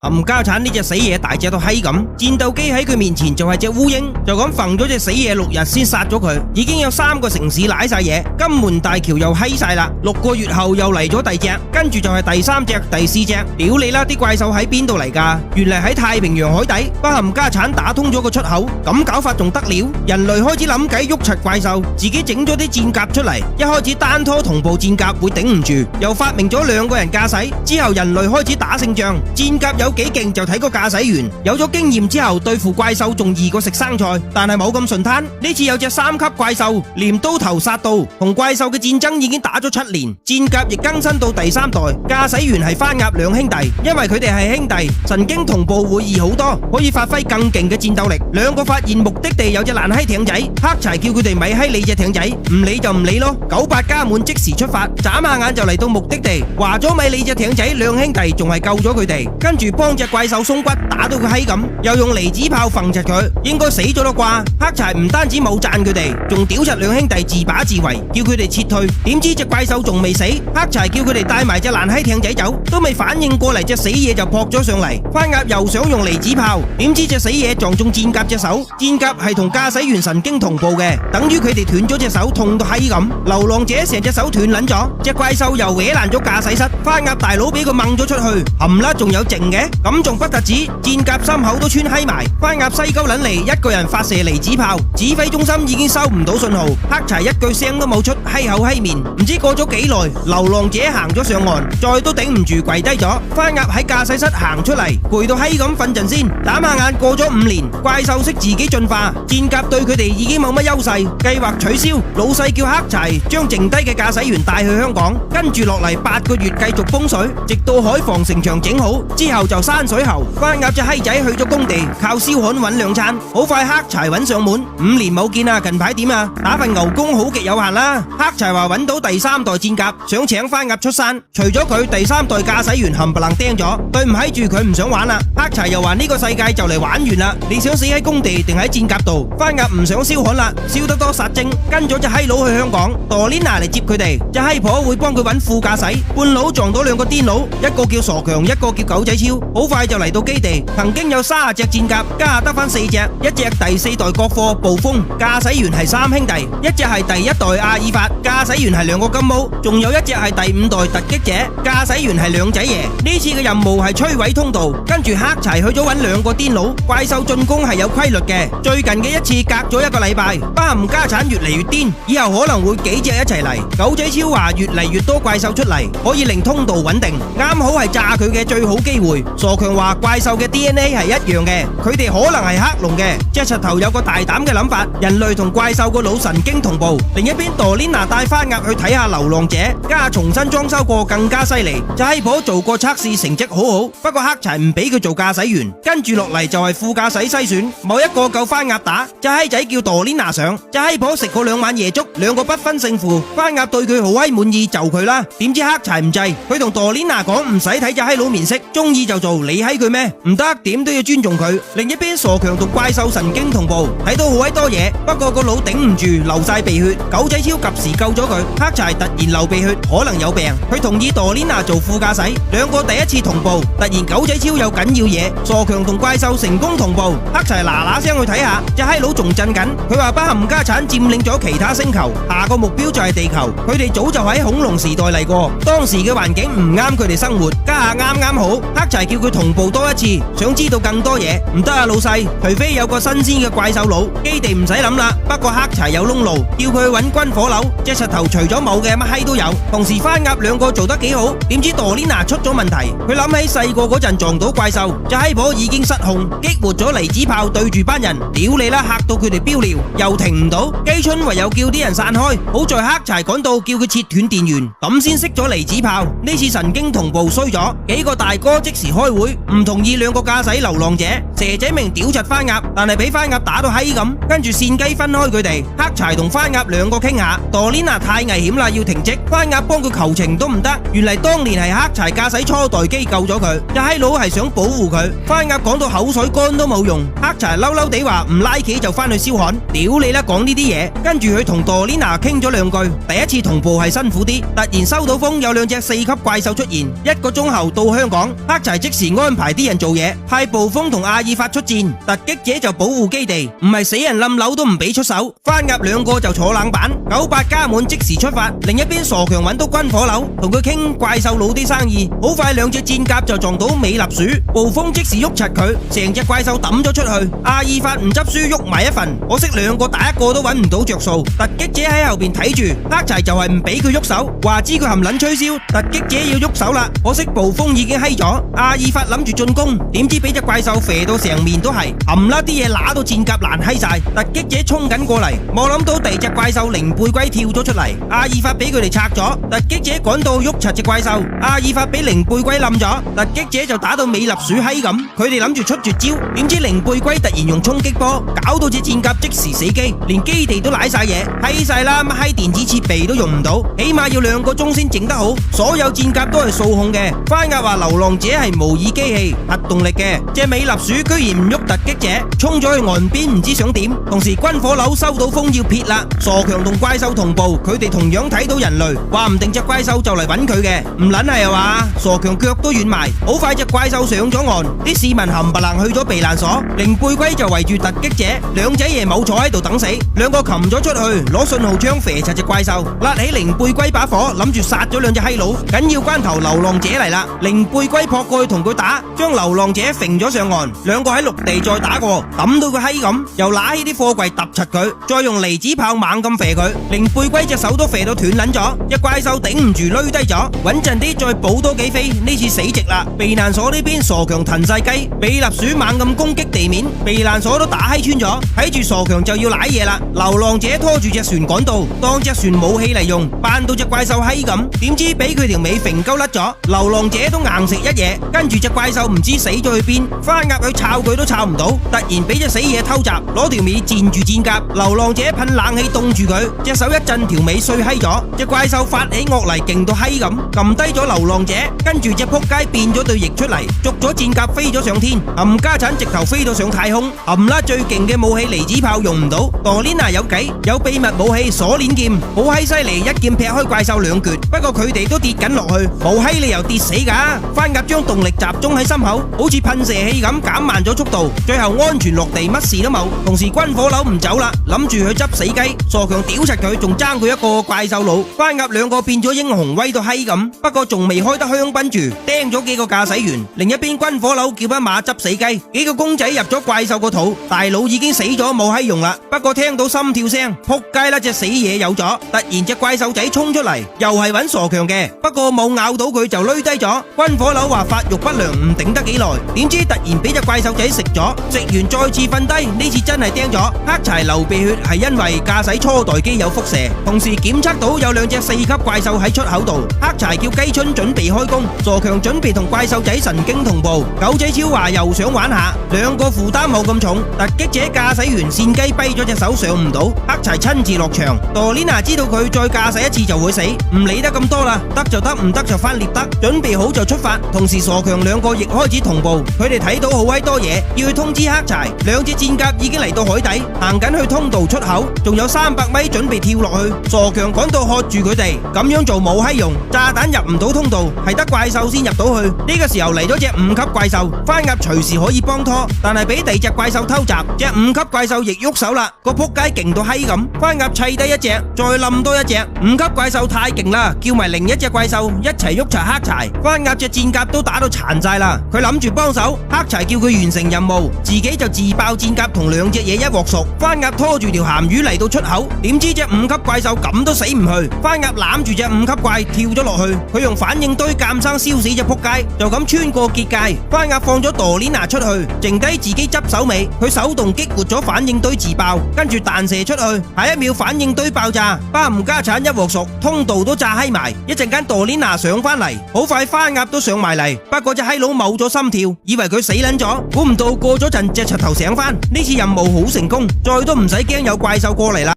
冚家產呢隻死嘢大隻到閪咁，戰鬥機喺佢面前就係隻烏蠅，就咁馴咗隻死嘢6日先殺咗佢。已經有3個城市瀨晒嘢，金門大橋又閪晒啦。6個月後又嚟咗第隻，跟住就係第3隻、第4隻。屌你啦！啲怪獸喺邊度嚟噶？原嚟喺太平洋海底，把冚家產打通咗個出口。咁搞法仲得了？人類開始諗計喐柒怪獸，自己整咗啲戰甲出嚟。一開始單拖同步戰甲會頂唔住，又發明咗2個人駕駛。之後人類開始打勝仗，戰甲有幾勁就睇個駕駛員。有咗經驗之後，對付怪獸仲易過食生菜，但係冇咁順攤。呢次有隻3級怪獸，鐮刀頭殺到，同怪獸嘅戰爭已經打咗7年。戰甲亦更新到第3代，駕駛員係番鴨2兄弟，因為佢哋係兄弟，神經同步會易好多，可以發揮更勁嘅戰鬥力。2個發現目的地有隻爛閪艇仔，黑柴叫佢哋咪閪理隻艇仔，唔理就唔理咯。98加滿即時出發，眨下眼就嚟到目的地。話咗咪理隻艇仔，2兄弟仲係救咗佢哋，跟住幫隻怪獸鬆骨，打到佢閪咁，又用離子炮焚窒佢，應該死咗啦啩。黑柴唔單止冇讚佢哋，仲屌柒2兄弟自把自為，叫佢哋撤退。點知隻怪獸仲未死，黑柴叫佢哋帶埋隻爛閪艇仔走，都未反應過嚟，隻死嘢就撲咗上嚟。番鴨又想用離子炮，點知隻死嘢撞中戰甲隻手，戰甲係同駕駛員神經同步嘅，等於佢哋斷咗隻手，痛到閪咁。流浪者成隻手斷捻咗，隻怪獸又搲爛咗駕駛室，番鴨大佬俾佢掹咗出去，含啦仲有剩嘅，咁仲不特止，戰甲心口都穿閪埋。番鴨西鳩捻嚟，一個人發射離子炮，指揮中心已經收唔到信號，黑柴一句聲都冇出，閪口閪面。唔知過咗幾耐，流浪者行咗上岸，再都頂唔住跪低咗。番鴨喺駕駛室行出嚟，攰到閪咁瞓陣先。眨下眼過咗5年，怪獸識自己進化，戰甲對佢哋已經冇乜優勢，計劃取消。老細叫黑柴將剩低嘅駕駛員帶去香港，跟住落嚟8個月繼續風水，直到海防城牆整好之後就山水喉。番鴨隻閪仔去咗工地，靠燒焊揾2餐，好快黑柴揾上門。5年冇見啊，近排點啊？打份牛工好極有限啦。黑柴話揾到第3代戰甲，想請番鴨出山，除咗佢第3代駕駛員冚唪唥釘咗，對唔喺住佢唔想玩啦。黑柴又話呢個世界就嚟玩完啦，你想死喺工地定喺戰甲度？番鴨唔想燒焊啦，燒得多殺精，跟咗隻閪佬去香港，Dorina嚟接佢哋，隻閪婆會幫佢揾副駕駛。半路撞到2個癲佬，一個叫傻強，一個叫狗仔超，好快就嚟到基地。曾經有30隻戰甲，家下得翻4隻，一隻第4代國貨暴風，駕駛員係3兄弟，一隻係第1代阿爾法，駕駛員係2個金毛，仲有一隻係第5代突擊者，駕駛員係2仔爺。呢次嘅任務係摧毀通道，跟住黑柴去咗揾2個癲佬。怪獸進攻係有規律嘅，最近嘅一次隔咗1個禮拜，巴冚家產越嚟越癲，以後可能會幾隻一齊嚟。狗仔超話越嚟越多怪獸出嚟，可以令通道穩定，啱好係炸佢嘅最好機會。傻強話怪獸嘅 DNA 係一樣嘅，佢哋可能係黑龍嘅。隻柒頭有個大膽嘅諗法，人類同怪獸個腦神經同步。另一邊 Dorina 帶番鴨去睇下流浪者，家下重新裝修過更加犀利。隻閪婆做過測試，成績好好，不過黑柴唔俾佢做駕駛員。跟住落嚟就係副駕駛篩選，某一個夠番鴨打，隻閪仔叫 Dorina 上，隻閪婆食過2晚夜粥，2個不分勝負。番鴨對佢好閪滿意，就佢啦。點知黑柴唔制，佢同 Dorina 講唔使睇隻閪佬面色，中意就做，你閪佢咩？唔得，點都要尊重佢。另一邊傻強同怪獸神經同步，睇到好閪多嘢，不過個腦頂唔住，流晒鼻血。狗仔超及時救咗佢，黑柴突然流鼻血，可能有病，佢同意 Dorina 做副駕駛。2個第一次同步，突然狗仔超有緊要嘢，傻強同怪獸成功同步。黑柴嗱聲去睇下，隻閪佬仲震緊，佢話巴冚家產佔領咗其他星球，下個目標就係地球。佢哋早就喺恐龍時代嚟過，當時嘅環境唔啱佢哋生活，家下啱啱好。黑柴叫佢同步多一次，想知道更多嘢。唔得啊，老細，除非有個新鮮嘅怪獸佬，基地唔使諗啦。不過黑柴有窿路，叫佢去揾軍火樓，隻石頭除咗冇嘅乜閪都有。同時番鴨2個做得幾好，點知 Dorina 出咗問題。佢諗起細個嗰陣撞到怪獸，隻閪婆已經失控，激活咗離子炮對住班人，屌你啦，嚇到佢哋飆尿，又停唔到。基春唯有叫啲人散開，好在黑柴趕到，叫佢切斷電源，咁先熄咗離子炮。呢次神經同步衰咗，幾個大哥即時開會，唔同意2個駕駛流浪者。蛇仔明屌柒番鴨，但係俾番鴨打到閪咁，跟住扇雞分開佢哋。黑柴同番鴨2個傾下，Dorina太危險啦，要停職。番鴨幫佢求情都唔得，原嚟當年係黑柴駕駛初代機救咗佢，隻閪佬係想保護佢。番鴨講到口水乾都冇用，黑柴嬲嬲地話唔拉企就翻去燒焊，屌你啦，講呢啲嘢。跟住佢同 Dorina 傾咗2句，第一次同步係辛苦啲，突然收到風有2隻4級怪獸出現，1個鐘後到香港，黑柴即即時安排啲人做嘢，派暴風同阿爾法出戰，突擊者就保護基地，唔係死人冧樓都唔俾出手。番鴨兩個就坐冷板，九八加滿即時出發。另一邊傻強揾到軍火佬，同佢傾怪獸佬啲生意。好快兩隻戰甲就撞到美納鼠，暴風即時喐柒佢，成隻怪獸抌咗出去。阿爾法唔執輸喐埋一份，可惜兩個打一個都揾唔到着數。突擊者喺後邊睇住，黑柴就係唔俾佢喐手，話知佢含撚吹簫。突擊者要喐手啦，可惜暴風已經閪咗。阿爾法諗住進攻，點知俾隻怪獸肥到成面都係，含啦啲嘢揦到戰甲爛閪晒。突擊者衝緊過嚟，冇諗到第二隻怪獸靈貝龜跳咗出嚟，阿爾法俾佢哋拆咗。突擊者趕到喐柒隻怪獸，阿爾法俾靈貝龜冧咗，突擊者就打到美納鼠閪咁。佢哋諗住出絕招，點知靈貝龜突然用衝擊波，搞到隻戰甲即時死機，連基地都瀨晒嘢，閪晒啦，乜閪電子設備都用唔到，起碼要2個鐘先整得好。所有戰甲都係數控嘅。番鴨話流浪者係模擬機器，核動力嘅。隻美納鼠居然唔喐突擊者，衝咗去岸邊唔知想點。同時軍火佬收到風要撇啦，傻強同怪獸同步，佢哋同樣睇到人類，話唔定隻怪獸就嚟揾佢嘅，唔撚係嘛？傻強腳都軟埋，好快隻怪獸上咗岸，啲市民冚唪唥去咗避難所，靈貝龜就圍住突擊者，兩仔爺冇坐喺度等死，兩個擒咗出去攞信號槍射柒隻怪獸，焫起靈貝龜把火，諗住殺咗兩隻閪佬。緊要關頭流浪者嚟啦，靈貝龜撲過去同佢打，將流浪者揈咗上岸，兩個喺陸地再打過，抌到佢閪咁，又揦起啲貨櫃揼柒佢，再用離子炮猛咁射佢，靈貝龜隻手都射到斷捻咗，隻怪獸頂唔住累低咗，穩陣啲再補多幾飛，呢次死直啦。避難所呢邊傻強騰晒雞，美納鼠猛咁攻擊地面，避難所都打閪穿咗，睇住傻強就要舐嘢啦。流浪者拖住隻船趕到，當隻船武器嚟用，扮到隻怪獸閪咁，點知俾佢條尾揈鳩甩咗，流浪者都硬食一嘢，跟住隻怪獸唔知死咗去邊，番鴨去抄佢都抄唔到，突然俾隻死嘢偷襲，攞條尾纏住戰甲，流浪者噴冷氣凍住佢，隻手一震條尾碎閪咗，隻怪獸發起惡嚟勁到閪咁，撳低咗流浪者，跟住隻撲街變咗對翼出嚟，捉咗戰甲飛咗上天，冚家鏟直頭飛到上太空，冚啦最勁嘅武器離子炮用唔到，朵蓮娜有計，有秘密武器鎖鏈劍，好閪犀利，一劍劈開怪獸兩橛，不過佢哋都跌緊落去，冇閪理由跌死噶。番鴨將動力集中喺心口，好似噴射器咁減慢咗速度，最後安全落地，乜事都冇。同時軍火佬唔走啦，諗住去執死雞，傻強屌柒佢，仲爭佢一個怪獸佬。番鴨兩個變咗英雄威到閪咁，不過仲未開得香檳住，釘咗幾個駕駛員。另一邊軍火佬叫一馬執死雞，幾個公仔入咗怪獸個肚，大佬已經死咗冇閪用啦。不過聽到心跳聲，撲街啦，隻死嘢有咗。突然隻怪獸仔衝出嚟，又係揾傻強嘅，不過冇咬到佢就累低咗。軍火佬話發育不良唔頂得幾耐，點知突然俾隻怪獸仔食咗，食完再次瞓低，呢次真係釘咗。黑柴流鼻血係因為駕駛初代機有輻射，同時檢測到有兩隻4級怪獸喺出口度。黑柴叫雞春準備開工，傻強準備同怪獸仔神經同步。狗仔超話又想玩下，兩個負擔冇咁重。突擊者駕駛員線雞跛咗隻手上唔到，黑柴親自落場。朵蓮娜知道佢再駕駛一次就會死，唔理得咁多啦，得就得，唔得就翻獵德，準備好就出發。同時傻強兩個亦開始同步，佢哋睇到好閪多嘢，要去通知黑柴。兩隻戰甲已經嚟到海底，行緊去通道出口，仲有300米準備跳落去。傻強趕到喝住佢哋，咁樣做冇閪用，炸彈入唔到通道，係得怪獸先入到去。呢個時候嚟咗隻5級怪獸，番鴨隨時可以幫拖，但係俾第二隻怪獸偷襲，隻5級怪獸亦喐手啦，個撲街勁到閪咁，番鴨砌低一隻，再冧多一隻。5級怪獸太勁啦，叫埋另一隻怪獸一齊喐柴黑柴，番鴨隻戰甲都打到殘晒啦，佢諗住幫手，黑柴叫佢完成任務，自己就自爆戰甲同兩隻嘢一鑊熟。番鴨拖住條鹹魚嚟到出口，點知隻5級怪獸咁都死唔去，番鴨攬住隻5級怪跳咗落去，佢用反應堆監生燒死隻撲街，就咁穿過結界。番鴨放咗朵蓮娜出去，剩低自己執手尾，佢手動激活咗反應堆自爆，跟住彈射出去，下一秒反應堆爆炸，巴唔家產一鑊熟，通道都炸閪埋。一陣間朵蓮娜上翻嚟，好快番鴨都上埋嚟，不過隻閪佬冇咗心跳，以為佢死撚咗，估唔到過咗陣隻柒頭醒翻。呢次任務好成功，再都唔使驚有怪獸過嚟啦。